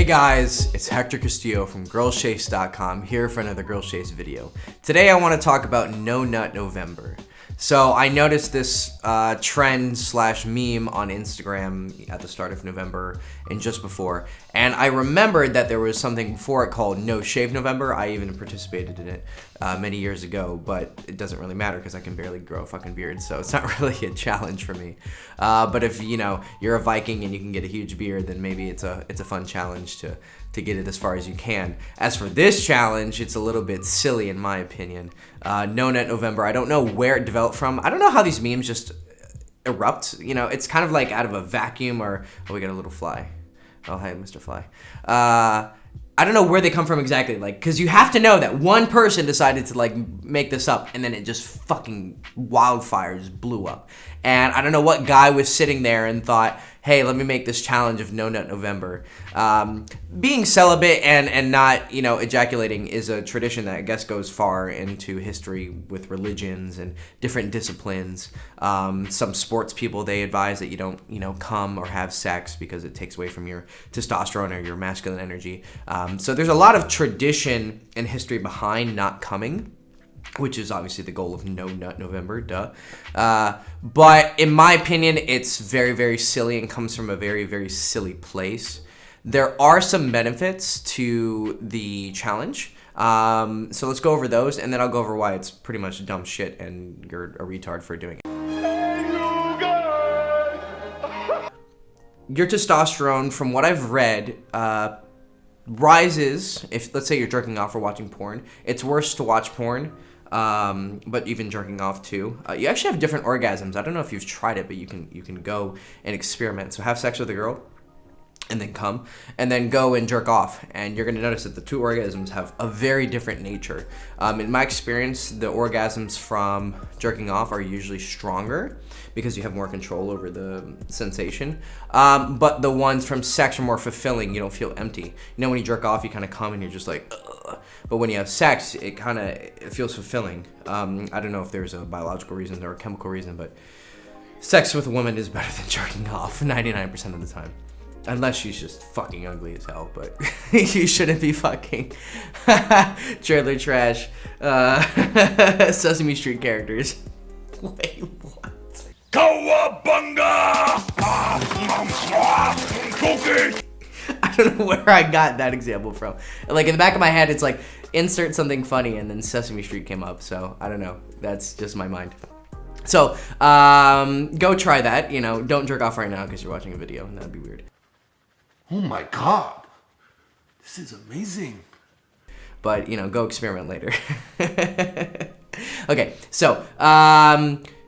guys, it's Hector Castillo from girlschase.com here for another Girl Chase video. Today I want to talk about No Nut November. So I noticed this trend slash meme on Instagram at the start of November and just before, and I remembered that there was something before it called No Shave November. I even participated in it many years ago, but it doesn't really matter because I can barely grow a fucking beard, so it's not really a challenge for me. But if you're a Viking and you can get a huge beard, then maybe it's a fun challenge to get it as far as you can. As for this challenge, it's a little bit silly in my opinion. No Nut November, I don't know where it developed from. I don't know how these memes just erupt. It's kind of like out of a vacuum or, oh, we got a little fly. Oh, hi, Mr. Fly. I don't know where they come from exactly, because you have to know that one person decided to, make this up, and then it just fucking wildfire just blew up. And I don't know what guy was sitting there and thought, hey, let me make this challenge of No Nut November. Being celibate and not, ejaculating is a tradition that I guess goes far into history with religions and different disciplines. Some sports people, they advise that you don't, come or have sex because it takes away from your testosterone or your masculine energy. So there's a lot of tradition and history behind not coming, which is obviously the goal of No Nut November, duh. But in my opinion, it's very, very silly and comes from a very, very silly place. There are some benefits to the challenge. So let's go over those, and then I'll go over why it's pretty much dumb shit and you're a retard for doing it. Your testosterone, from what I've read, rises if, let's say, you're jerking off or watching porn. It's worse to watch porn. But even jerking off too. You actually have different orgasms. I don't know if you've tried it, but you can go and experiment. So have sex with a girl and then come and then go and jerk off, and you're going to notice that the two orgasms have a very different nature. In my experience, the orgasms from jerking off are usually stronger because you have more control over the sensation. But the ones from sex are more fulfilling. You don't feel empty. When you jerk off, you kind of come and you're just like, ugh. But when you have sex, it feels fulfilling. I don't know if there's a biological reason or a chemical reason, but sex with a woman is better than jerking off 99% of the time. Unless she's just fucking ugly as hell, but you shouldn't be fucking trailer trash Sesame Street characters. Wait, what? Cowabunga! I don't know where I got that example from. In the back of my head, it's like, insert something funny, and then Sesame Street came up, so I don't know. That's just my mind. So, go try that. Don't jerk off right now because you're watching a video, and that'd be weird. Oh my god, this is amazing. But, go experiment later. Okay, so,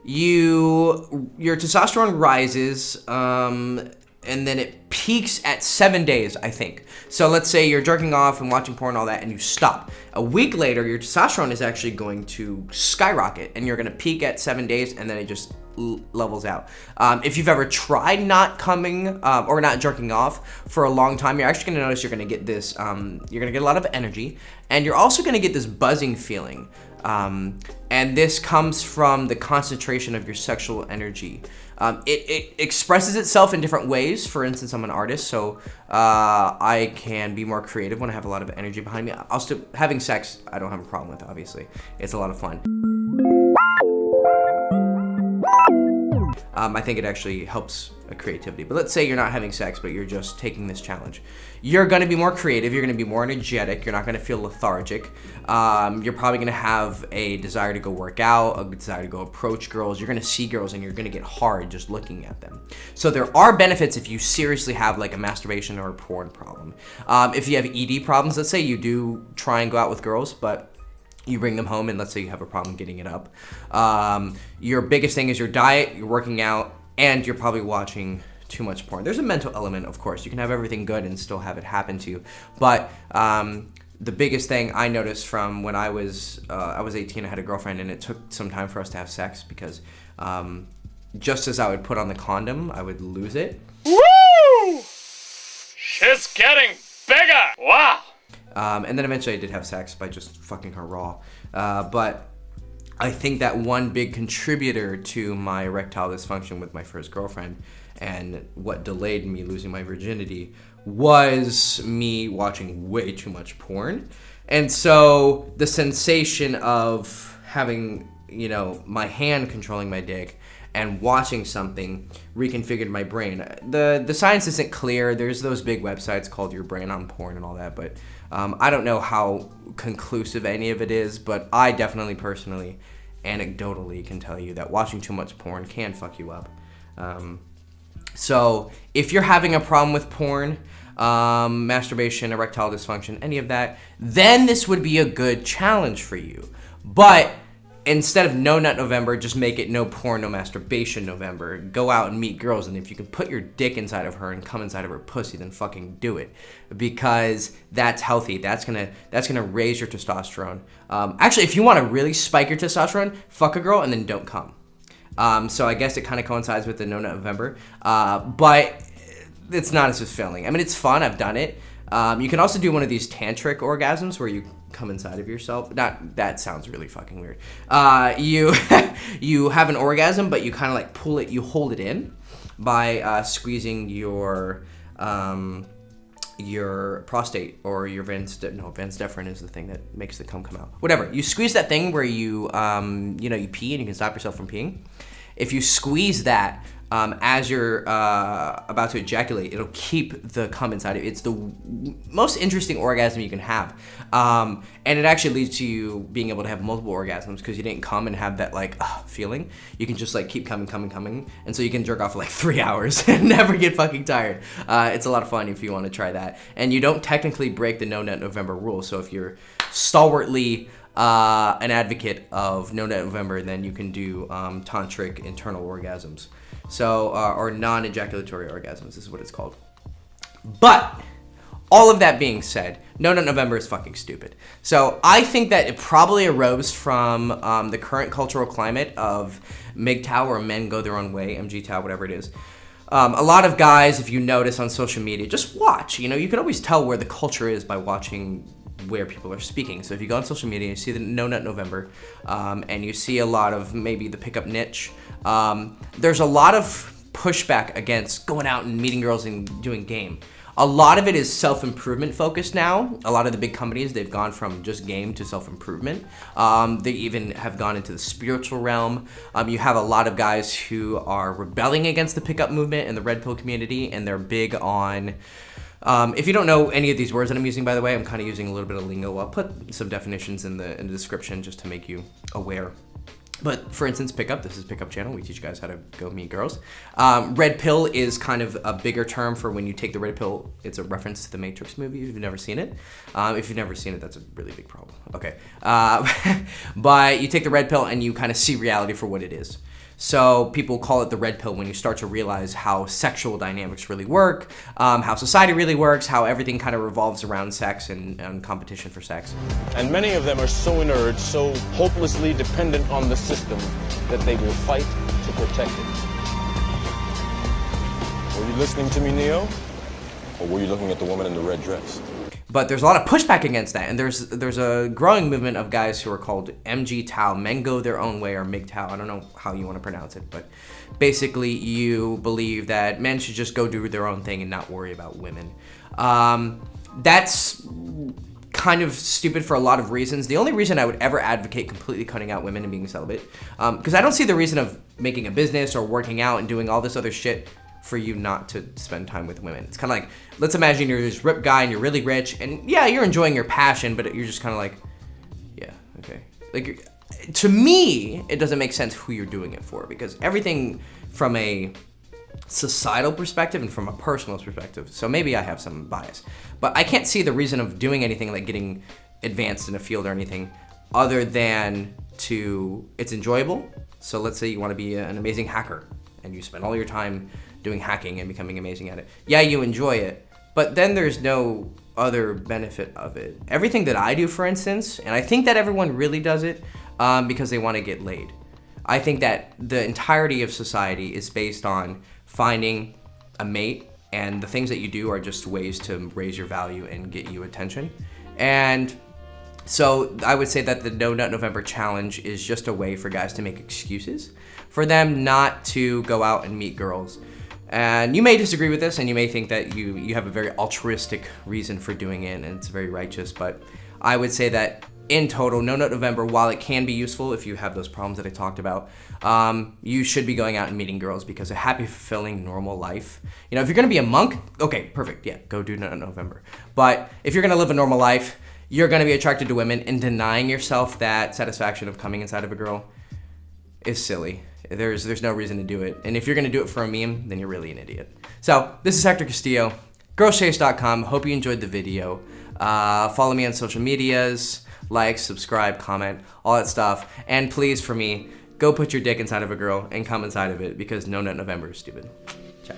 your testosterone rises, and then it peaks at 7 days, I think. So let's say you're jerking off and watching porn and all that, and you stop. A week later, your testosterone is actually going to skyrocket, and you're going to peak at 7 days, and then it just levels out. If you've ever tried not coming or not jerking off for a long time, you're actually going to notice you're going to get this, you're going to get a lot of energy, and you're also going to get this buzzing feeling. And this comes from the concentration of your sexual energy. It expresses itself in different ways. For instance, I'm an artist, so I can be more creative when I have a lot of energy behind me. Also, having sex, I don't have a problem with, obviously. It's a lot of fun. I think it actually helps creativity. But let's say you're not having sex, but you're just taking this challenge. You're going to be more creative. You're going to be more energetic. You're not going to feel lethargic. You're probably going to have a desire to go work out, a desire to go approach girls. You're going to see girls, and you're going to get hard just looking at them. So there are benefits if you seriously have a masturbation or a porn problem. If you have ED problems, let's say you do try and go out with girls, but you bring them home, and let's say you have a problem getting it up. Your biggest thing is your diet, you're working out, and you're probably watching too much porn. There's a mental element, of course. You can have everything good and still have it happen to you. But the biggest thing I noticed from when I was 18, I had a girlfriend, and it took some time for us to have sex because just as I would put on the condom, I would lose it. Woo! Shit's getting bigger! Wow! And then eventually I did have sex by just fucking her raw. But I think that one big contributor to my erectile dysfunction with my first girlfriend and what delayed me losing my virginity was me watching way too much porn. And so the sensation of having, you know, my hand controlling my dick and watching something reconfigured my brain. The science isn't clear. There's those big websites called Your Brain on Porn and all that, but I don't know how conclusive any of it is, but I definitely personally, anecdotally, can tell you that watching too much porn can fuck you up. So if you're having a problem with porn, masturbation, erectile dysfunction, any of that, then this would be a good challenge for you. But instead of No Nut November, just make it No Porn, No Masturbation November. Go out and meet girls, and if you can put your dick inside of her and come inside of her pussy, then fucking do it, because that's healthy. That's gonna raise your testosterone. Actually, if you want to really spike your testosterone, fuck a girl and then don't come. So I guess it kind of coincides with the No Nut November, but it's not as fulfilling. I mean, it's fun. I've done it. You can also do one of these tantric orgasms where you come inside of yourself. That sounds really fucking weird. You you have an orgasm, but you kind of like pull it. You hold it in by squeezing your prostate or your vas deferens is the thing that makes the cum come out. Whatever. You squeeze that thing where you you pee and you can stop yourself from peeing. If you squeeze that as you're about to ejaculate, it'll keep the cum inside of you. It's the most interesting orgasm you can have. And it actually leads to you being able to have multiple orgasms because you didn't come and have that like feeling. You can just like keep coming. And so you can jerk off for like 3 hours and never get fucking tired. It's a lot of fun if you want to try that. And you don't technically break the No Nut November rule. So if you're stalwartly an advocate of No Nut November, then you can do tantric internal orgasms. So, or non-ejaculatory orgasms is what it's called. But all of that being said, No Nut November is fucking stupid. So I think that it probably arose from the current cultural climate of MGTOW, or men go their own way, MGTOW, whatever it is. A lot of guys, if you notice on social media, just watch. You know, you can always tell where the culture is by watching where people are speaking. So if you go on social media, you see the No Nut November, and you see a lot of maybe the pickup niche. There's a lot of pushback against going out and meeting girls and doing game. A lot of it is self-improvement focused now. A lot of the big companies, they've gone from just game to self-improvement. They even have gone into the spiritual realm. You have a lot of guys who are rebelling against the pickup movement and the red pill community, and they're big on... if you don't know any of these words that I'm using, by the way, I'm kind of using a little bit of lingo. I'll put some definitions in the description just to make you aware. But for instance, pickup, this is Pickup Channel. We teach you guys how to go meet girls. Red pill is kind of a bigger term for when you take the red pill. It's a reference to the Matrix movie if you've never seen it. If you've never seen it, that's a really big problem. Okay. But you take the red pill and you kind of see reality for what it is. So people call it the red pill when you start to realize how sexual dynamics really work, how society really works, how everything kind of revolves around sex and competition for sex. And many of them are so inert, so hopelessly dependent on the system that they will fight to protect it. Were you listening to me, Neo? Or were you looking at the woman in the red dress? But there's a lot of pushback against that, and there's a growing movement of guys who are called MGTOW, men go their own way, or MGTOW. I don't know how you want to pronounce it, but basically you believe that men should just go do their own thing and not worry about women. That's kind of stupid for a lot of reasons. The only reason I would ever advocate completely cutting out women and being celibate, because I don't see the reason of making a business or working out and doing all this other shit for you not to spend time with women. It's kind of like, let's imagine you're this ripped guy and you're really rich, and yeah, you're enjoying your passion, but you're just kind of like, yeah, okay. Like, to me, it doesn't make sense who you're doing it for, because everything from a societal perspective and from a personal perspective, so maybe I have some bias, but I can't see the reason of doing anything like getting advanced in a field or anything other than it's enjoyable. So let's say you want to be an amazing hacker and you spend all your time doing hacking and becoming amazing at it. Yeah, you enjoy it, but then there's no other benefit of it. Everything that I do, for instance, and I think that everyone really does it because they want to get laid. I think that the entirety of society is based on finding a mate, and the things that you do are just ways to raise your value and get you attention. And So I would say that the No Nut November challenge is just a way for guys to make excuses for them not to go out and meet girls. And you may disagree with this, and you may think that you have a very altruistic reason for doing it, and it's very righteous, but I would say that in total, No Nut November, while it can be useful if you have those problems that I talked about, you should be going out and meeting girls, because a happy, fulfilling, normal life, you know, if you're gonna be a monk, okay, perfect, yeah, go do No Nut November. But if you're gonna live a normal life, you're gonna be attracted to women, and denying yourself that satisfaction of coming inside of a girl is silly. There's no reason to do it. And if you're gonna do it for a meme, then you're really an idiot. So this is Hector Castillo, girlschase.com. Hope you enjoyed the video. Follow me on social medias, like, subscribe, comment, all that stuff. And please, for me, go put your dick inside of a girl and come inside of it, because No Nut November is stupid. Ciao.